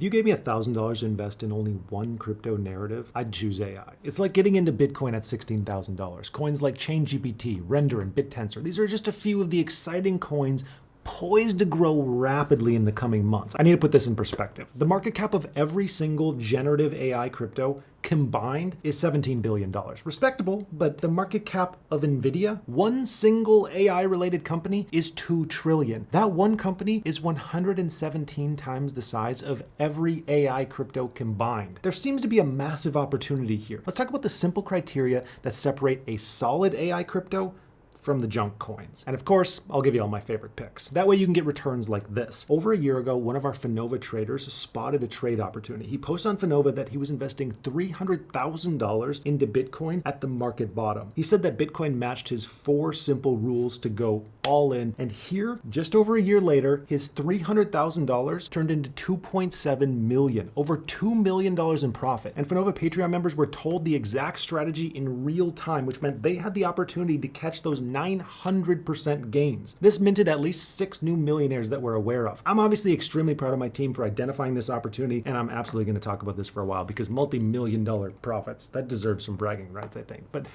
If you gave me $1,000 to invest in only one crypto narrative, I'd choose AI. It's like getting into Bitcoin at $16,000. Coins like ChainGPT, Render, and BitTensor, these are just a few of the exciting coins poised to grow rapidly in the coming months. I need to put this in perspective. The market cap of every single generative AI crypto combined is $17 billion. Respectable, but the market cap of NVIDIA, one single AI-related company, is $2 trillion. That one company is 117 times the size of every AI crypto combined. There seems to be a massive opportunity here. Let's talk about the simple criteria that separate a solid AI crypto from the junk coins. And of course, I'll give you all my favorite picks. That way you can get returns like this. Over a year ago, one of our Finova traders spotted a trade opportunity. He posted on Finova that he was investing $300,000 into Bitcoin at the market bottom. He said that Bitcoin matched his 4 simple rules to go all in. And here, just over a year later, his $300,000 turned into $2.7 million, over $2 million in profit. And Finova Patreon members were told the exact strategy in real time, which meant they had the opportunity to catch those 900% gains. This minted at least 6 new millionaires that we're aware of. I'm obviously extremely proud of my team for identifying this opportunity, and I'm absolutely going to talk about this for a while because multi-million-dollar profits, that deserves some bragging rights, I think. But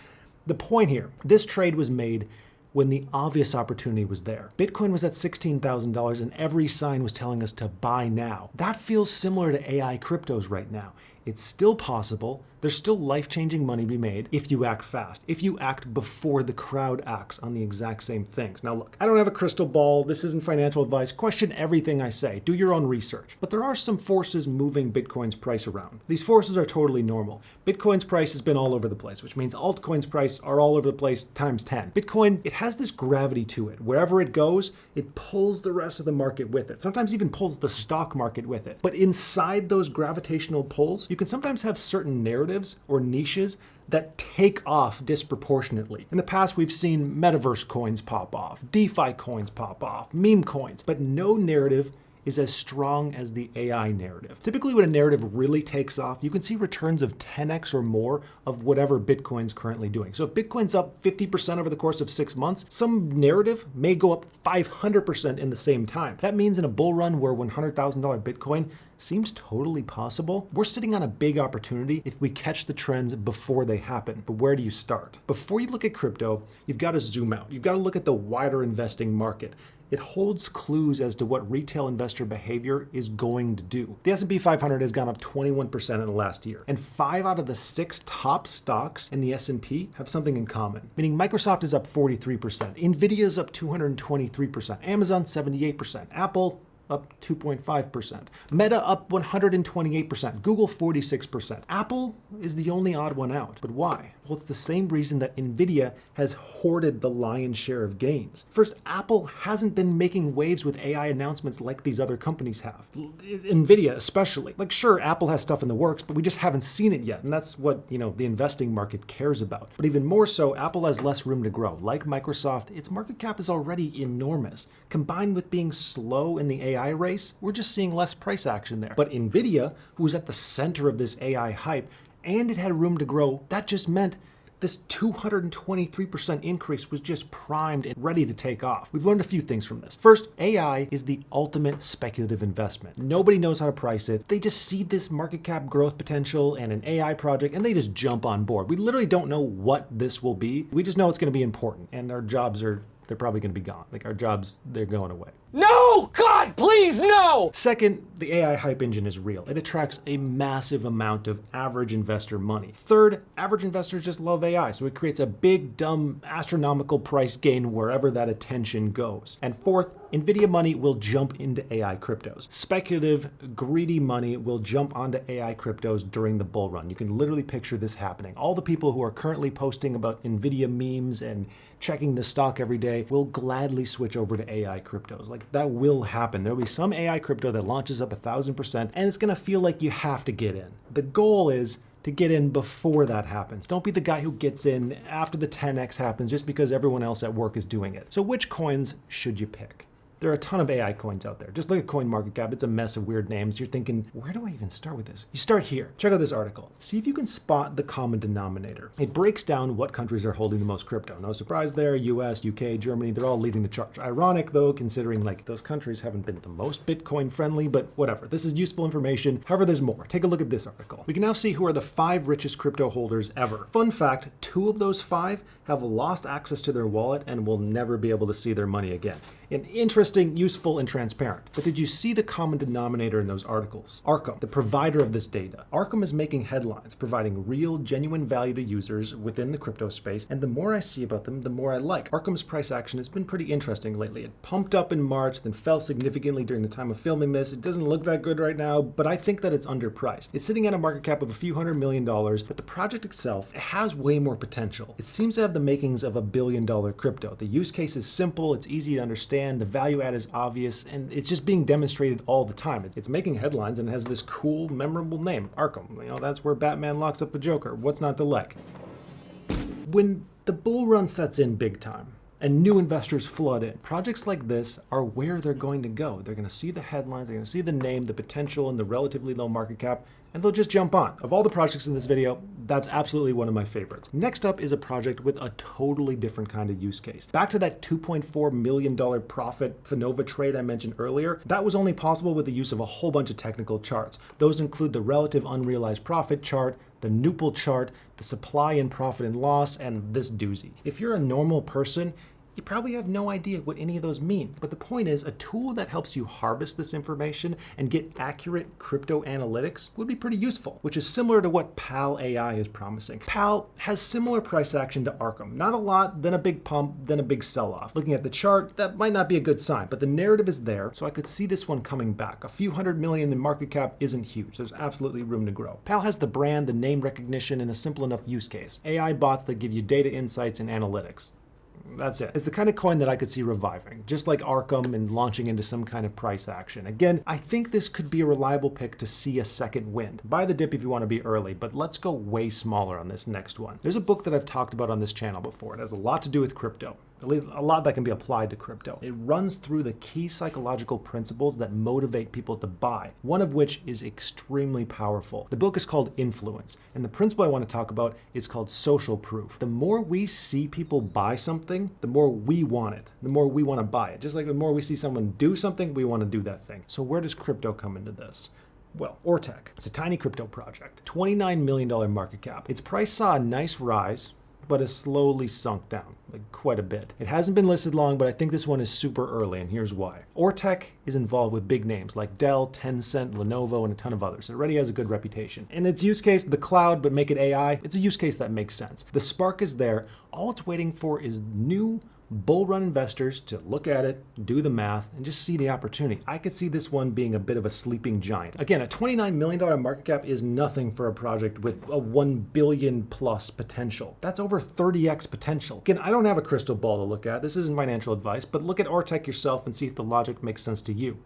the point here, this trade was made when the obvious opportunity was there. Bitcoin was at $16,000 and every sign was telling us to buy now. That feels similar to AI cryptos right now. It's still possible. There's still life-changing money to be made if you act fast, if you act before the crowd acts on the exact same things. Now look, I don't have a crystal ball. This isn't financial advice. Question everything I say. Do your own research. But there are some forces moving Bitcoin's price around. These forces are totally normal. Bitcoin's price has been all over the place, which means altcoins' price are all over the place times 10. Bitcoin, it has this gravity to it. Wherever it goes, it pulls the rest of the market with it. Sometimes even pulls the stock market with it. But inside those gravitational pulls, you can sometimes have certain narratives or niches that take off disproportionately. In the past, we've seen metaverse coins pop off, DeFi coins pop off, meme coins, but no narrative is as strong as the AI narrative. Typically, when a narrative really takes off, you can see returns of 10x or more of whatever Bitcoin's currently doing. So if Bitcoin's up 50% over the course of 6 months, some narrative may go up 500% in the same time. That means in a bull run where $100,000 Bitcoin seems totally possible, we're sitting on a big opportunity if we catch the trends before they happen. But where do you start? Before you look at crypto, you've got to zoom out. You've got to look at the wider investing market. It holds clues as to what retail investor behavior is going to do. The S&P 500 has gone up 21% in the last year, and 5 out of the 6 top stocks in the S&P have something in common, meaning Microsoft is up 43%, NVIDIA is up 223%, Amazon 78%, Apple up 2.5%. Meta up 128%. Google 46%. Apple is the only odd one out. But why? Well, it's the same reason that NVIDIA has hoarded the lion's share of gains. First, Apple hasn't been making waves with AI announcements like these other companies have. NVIDIA especially. Like, sure, Apple has stuff in the works, but we just haven't seen it yet. And that's what, the investing market cares about. But even more so, Apple has less room to grow. Like Microsoft, its market cap is already enormous. Combined with being slow in the AI race, we're just seeing less price action there. But NVIDIA, who was at the center of this AI hype, and it had room to grow, that just meant this 223% increase was just primed and ready to take off. We've learned a few things from this. First, AI is the ultimate speculative investment. Nobody knows how to price it. They just see this market cap growth potential and an AI project, and they just jump on board. We literally don't know what this will be. We just know it's going to be important, and our jobs they're probably going to be gone. Like our jobs, they're going away. No! God, please, no! Second, the AI hype engine is real. It attracts a massive amount of average investor money. Third, average investors just love AI, so it creates a big, dumb, astronomical price gain wherever that attention goes. And fourth, NVIDIA money will jump into AI cryptos. Speculative, greedy money will jump onto AI cryptos during the bull run. You can literally picture this happening. All the people who are currently posting about NVIDIA memes and checking the stock every day will gladly switch over to AI cryptos. Like, that will happen. There'll be some AI crypto that launches up 1,000%, and it's gonna feel like you have to get in. The goal is to get in before that happens. Don't be the guy who gets in after the 10x happens just because everyone else at work is doing it. So which coins should you pick? There are a ton of AI coins out there. Just look at CoinMarketCap. It's a mess of weird names. You're thinking, where do I even start with this? You start here. Check out this article. See if you can spot the common denominator. It breaks down what countries are holding the most crypto. No surprise there. US, UK, Germany, they're all leading the charge. Ironic though, considering like those countries haven't been the most Bitcoin friendly, but whatever. This is useful information. However, there's more. Take a look at this article. We can now see who are the 5 richest crypto holders ever. Fun fact, 2 of those 5 have lost access to their wallet and will never be able to see their money again. And interesting, useful, and transparent. But did you see the common denominator in those articles? Arkham, the provider of this data. Arkham is making headlines, providing real, genuine value to users within the crypto space, and the more I see about them, the more I like. Arkham's price action has been pretty interesting lately. It pumped up in March, then fell significantly during the time of filming this. It doesn't look that good right now, but I think that it's underpriced. It's sitting at a market cap of a few $100 million, but the project itself, it has way more potential. It seems to have the makings of $1 billion crypto. The use case is simple, it's easy to understand, the value add is obvious, and it's just being demonstrated all the time. It's making headlines and has this cool, memorable name, Arkham. You know, that's where Batman locks up the Joker. What's not to like? When the bull run sets in big time, and new investors flood in, projects like this are where they're going to go. They're going to see the headlines, they're going to see the name, the potential, and the relatively low market cap, and they'll just jump on. Of all the projects in this video, that's absolutely one of my favorites. Next up is a project with a totally different kind of use case. Back to that $2.4 million profit Finova trade I mentioned earlier, that was only possible with the use of a whole bunch of technical charts. Those include the relative unrealized profit chart, the Nupal chart, the supply and profit and loss, and this doozy. If you're a normal person, you probably have no idea what any of those mean. But the point is, a tool that helps you harvest this information and get accurate crypto analytics would be pretty useful, which is similar to what PAL AI is promising. PAL has similar price action to Arkham. Not a lot, then a big pump, then a big sell-off. Looking at the chart, that might not be a good sign, but the narrative is there, so I could see this one coming back. A few $100 million in market cap isn't huge. There's absolutely room to grow. PAL has the brand, the name recognition, and a simple enough use case. AI bots that give you data insights and analytics. That's it. It's the kind of coin that I could see reviving, just like Arkham and launching into some kind of price action. Again, I think this could be a reliable pick to see a second wind. Buy the dip if you want to be early, but let's go way smaller on this next one. There's a book that I've talked about on this channel before. It has a lot to do with crypto. At least a lot that can be applied to crypto. It runs through the key psychological principles that motivate people to buy, one of which is extremely powerful. The book is called Influence, and the principle I want to talk about is called social proof. The more we see people buy something, the more we want it, the more we want to buy it. Just like the more we see someone do something, we want to do that thing. So where does crypto come into this? Well, Ortec. It's a tiny crypto project, $29 million market cap. Its price saw a nice rise, but has slowly sunk down, like quite a bit. It hasn't been listed long, but I think this one is super early, and here's why. Ortec is involved with big names like Dell, Tencent, Lenovo, and a ton of others. It already has a good reputation. In its use case, the cloud, but make it AI, it's a use case that makes sense. The spark is there. All it's waiting for is new bull run investors to look at it, do the math, and just see the opportunity. I could see this one being a bit of a sleeping giant. Again, a $29 million market cap is nothing for a project with a 1 billion plus potential. That's over 30x potential. Again, I don't have a crystal ball to look at. This isn't financial advice, but look at Ortec yourself and see if the logic makes sense to you.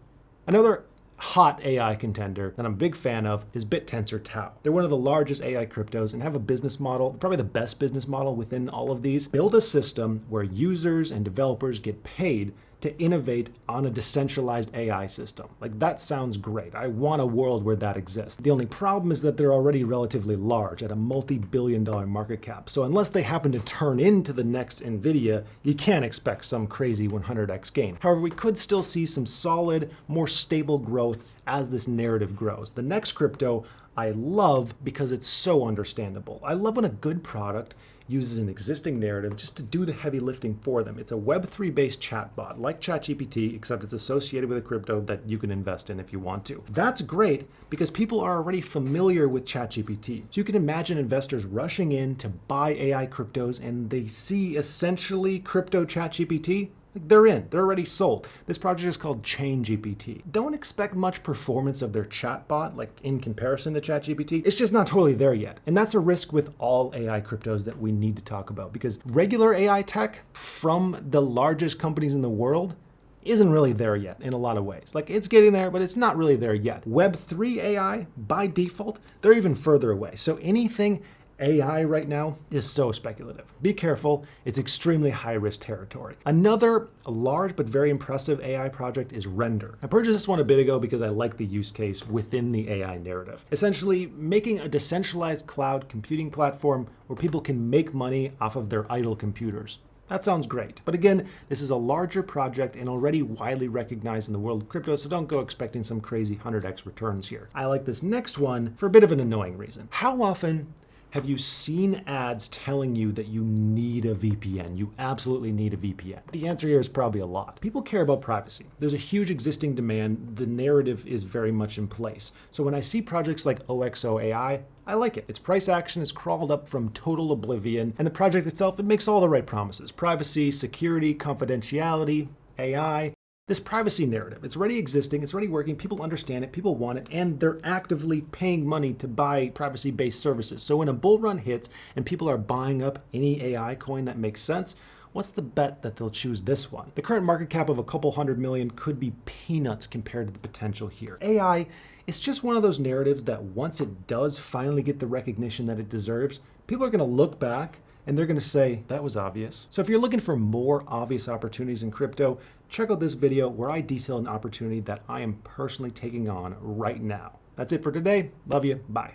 Another hot AI contender that I'm a big fan of is BitTensor Tau. They're one of the largest AI cryptos and have a business model, probably the best business model within all of these. Build a system where users and developers get paid to innovate on a decentralized AI system. Like, that sounds great. I want a world where that exists. The only problem is that they're already relatively large at a multi-billion-dollar market cap. So unless they happen to turn into the next NVIDIA, you can't expect some crazy 100x gain. However, we could still see some solid, more stable growth as this narrative grows. The next crypto I love because it's so understandable. I love when a good product uses an existing narrative just to do the heavy lifting for them. It's a Web3 based chatbot like ChatGPT, except it's associated with a crypto that you can invest in if you want to. That's great because people are already familiar with ChatGPT. So you can imagine investors rushing in to buy AI cryptos and they see essentially crypto ChatGPT. Like, they're in, they're already sold. This project is called ChainGPT. Don't expect much performance of their chatbot, like in comparison to ChatGPT. It's just not totally there yet. And that's a risk with all AI cryptos that we need to talk about, because regular AI tech from the largest companies in the world isn't really there yet in a lot of ways. Like, it's getting there, but it's not really there yet. Web3 AI, by default, they're even further away. So anything AI right now is so speculative. Be careful, it's extremely high-risk territory. Another large but very impressive AI project is Render. I purchased this one a bit ago because I like the use case within the AI narrative. Essentially, making a decentralized cloud computing platform where people can make money off of their idle computers. That sounds great. But again, this is a larger project and already widely recognized in the world of crypto, so don't go expecting some crazy 100x returns here. I like this next one for a bit of an annoying reason. How often have you seen ads telling you that you need a VPN? You absolutely need a VPN. The answer here is probably a lot. People care about privacy. There's a huge existing demand. The narrative is very much in place. So when I see projects like OXO AI, I like it. Its price action has crawled up from total oblivion, and the project itself, it makes all the right promises. Privacy, security, confidentiality, AI. This privacy narrative, it's already existing, it's already working, people understand it, people want it, and they're actively paying money to buy privacy-based services. So when a bull run hits and people are buying up any AI coin that makes sense, what's the bet that they'll choose this one? The current market cap of a couple $100 million could be peanuts compared to the potential here. AI, it's just one of those narratives that once it does finally get the recognition that it deserves, people are gonna look back and they're going to say, that was obvious. So if you're looking for more obvious opportunities in crypto, check out this video where I detail an opportunity that I am personally taking on right now. That's it for today. Love you. Bye.